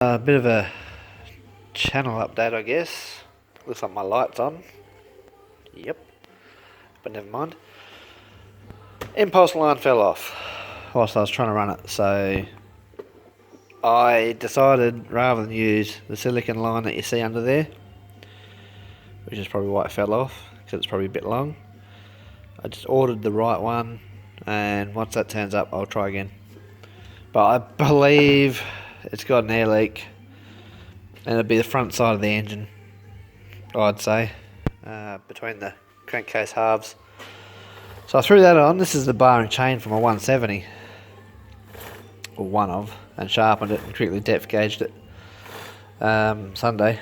A bit of a channel update, I guess. Looks like my light's on. Yep. But never mind. Impulse line fell off whilst I was trying to run it, so I decided rather than use the silicon line that you see under there, which is probably why it fell off, because it's probably a bit long, I just ordered the right one, and once that turns up I'll try again. But I believe it's got an air leak, and it'll be the front side of the engine, I'd say, between the crankcase halves. So I threw that on. This is the bar and chain from a 170, or one of, and sharpened it and quickly depth gauged it Sunday.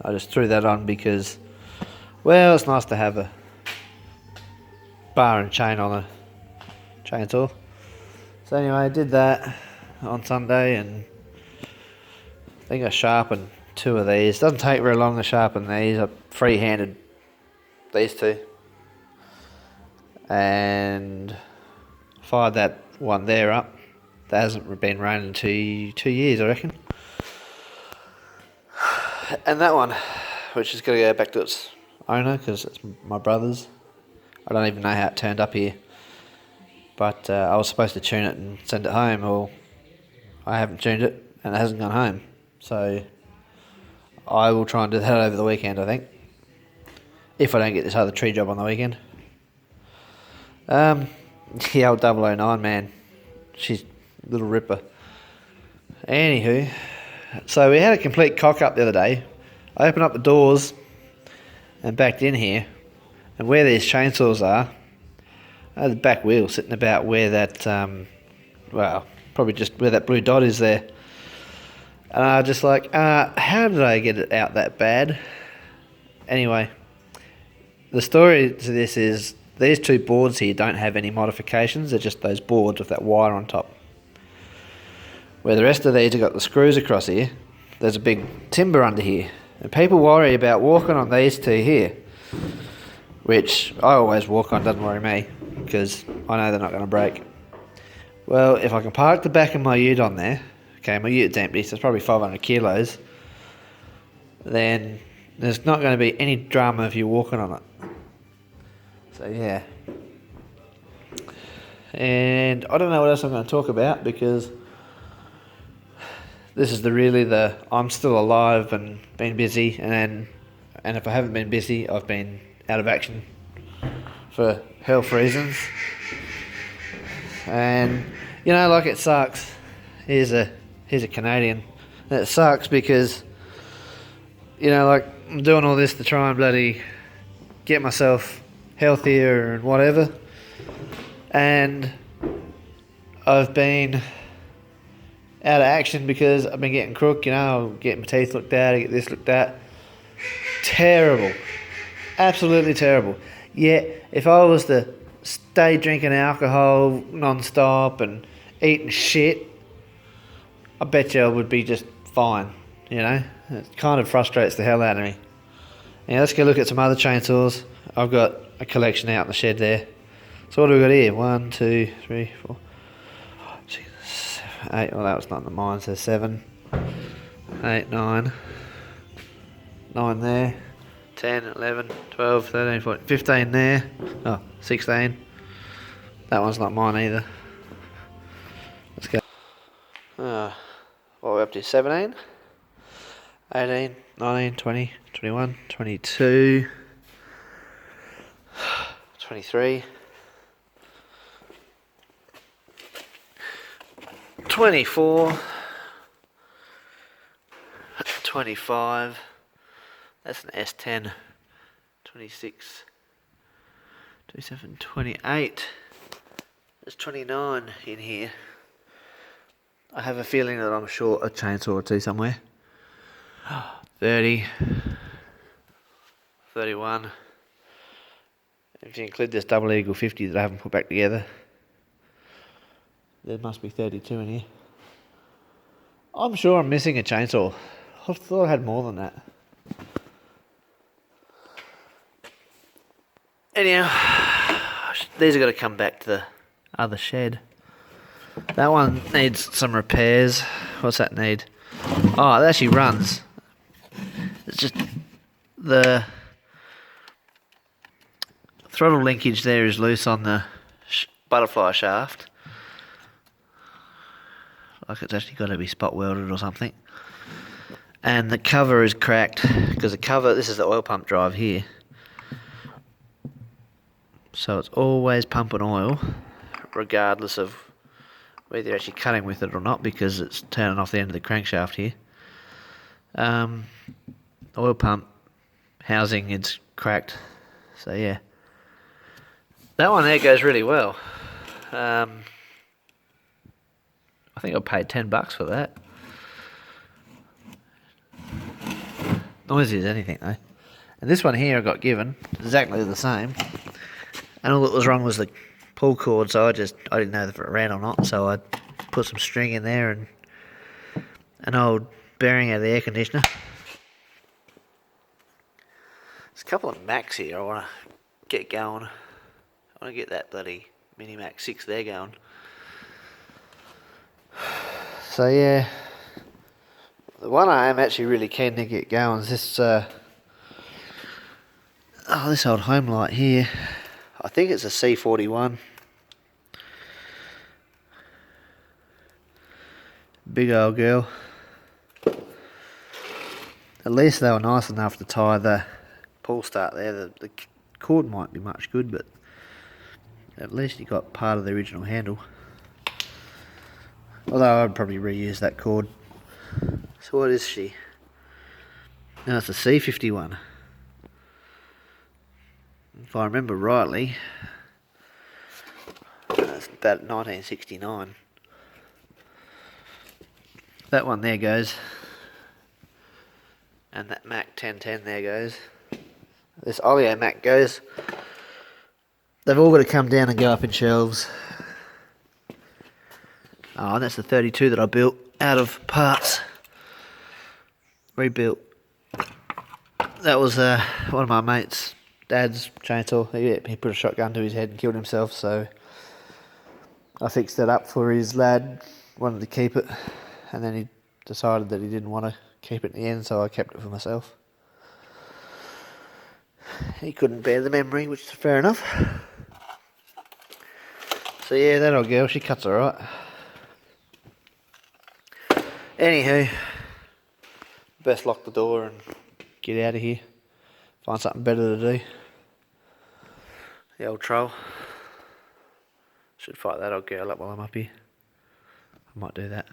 I just threw that on because, well, it's nice to have a bar and chain on a chainsaw. So anyway, I did that on Sunday, and I think I sharpened two of these. Doesn't take very long to sharpen these. I free-handed these two and fired that one there up. That hasn't been running in 2 years, I reckon. And that one, which is going to go back to its owner because it's my brother's. I don't even know how it turned up here, but I was supposed to tune it and send it home. Well, I haven't tuned it and it hasn't gone home, so I will try and do that over the weekend, I think, if I don't get this other tree job on the weekend. The old 009, man, she's a little ripper. Anywho, so we had a complete cock up the other day. I opened up the doors and backed in here, and where these chainsaws are, I had the back wheel sitting about where that, well, probably just where that blue dot is there. And I was just like, how did I get it out that bad? Anyway, the story to this is these two boards here don't have any modifications. They're just those boards with that wire on top. Where the rest of these have got the screws across here, there's a big timber under here. And people worry about walking on these two here, which I always walk on, doesn't worry me, because I know they're not going to break. Well, if I can park the back of my ute on there, okay, my ute's empty, so it's probably 500 kilos, then there's not going to be any drama if you're walking on it. So yeah. And I don't know what else I'm going to talk about, because this is I'm still alive and been busy, and if I haven't been busy, I've been out of action for health reasons. And you know, like, it sucks. Here's a Canadian. And it sucks because, you know, like, I'm doing all this to try and bloody get myself healthier and whatever, and I've been out of action because I've been getting crook, you know, I'll get my teeth looked at, I get this looked at. Terrible. Absolutely terrible. Yet, if I was to stay drinking alcohol non-stop and eating shit, I bet you I would be just fine, you know? It kind of frustrates the hell out of me. Now, let's go look at some other chainsaws. I've got a collection out in the shed there. So what do we got here? 1, 2, 3, 4, 5, 6, 7, 8. Well, that was not in the mine, so 7, 8, 9. 9 there. 10, 11, 12, 13, 14, 15 there. Oh, 16. That one's not mine either. Let's go. What are we up to? 17, 18, 19, 20, 21, 22, 23, 24, 25. That's an S10. 26, 27, 28. There's 29 in here. I have a feeling that I'm short a chainsaw or two somewhere. 30, 31. If you include this double Eagle 50 that I haven't put back together, there must be 32 in here. I'm sure I'm missing a chainsaw. I thought I had more than that. Anyhow, these are going to come back to the other shed. That one needs some repairs. What's that need? Oh, it actually runs. It's just the throttle linkage there is loose on the butterfly shaft. Like it's actually got to be spot welded or something. And the cover is cracked because the cover, this is the oil pump drive here. So it's always pumping oil, regardless of whether you're actually cutting with it or not, because it's turning off the end of the crankshaft here. Oil pump housing is cracked. So yeah. That one there goes really well. I think I paid $10 for that. Noisy as anything though. And this one here I got given exactly the same. And all that was wrong was the pull cord, so I didn't know if it ran or not, so I put some string in there and an old bearing out of the air conditioner. There's a couple of Macs here I want to get going. I want to get that bloody Mini Mac 6 there going. So yeah, the one I am actually really keen to get going is this this old home light here. I think it's a C41. Big old girl. At least they were nice enough to tie the pull start there. The cord might be much good, but at least you got part of the original handle. Although I'd probably reuse that cord. So what is she? No, it's a C51. If I remember rightly, it's about 1969. That one there goes. And that Mac 1010 there goes. This Oleo Mac goes. They've all got to come down and go up in shelves. Oh, and that's the 32 that I built out of parts. Rebuilt. That was one of my mates' dad's chainsaw. He put a shotgun to his head and killed himself, so I fixed it up for his lad. Wanted to keep it, and then he decided that he didn't want to keep it in the end, so I kept it for myself. He couldn't bear the memory, which is fair enough. So yeah, that old girl, she cuts alright. Anywho, best lock the door and get out of here. Find something better to do. The old troll. Should fight that old girl up while I'm up here. I might do that.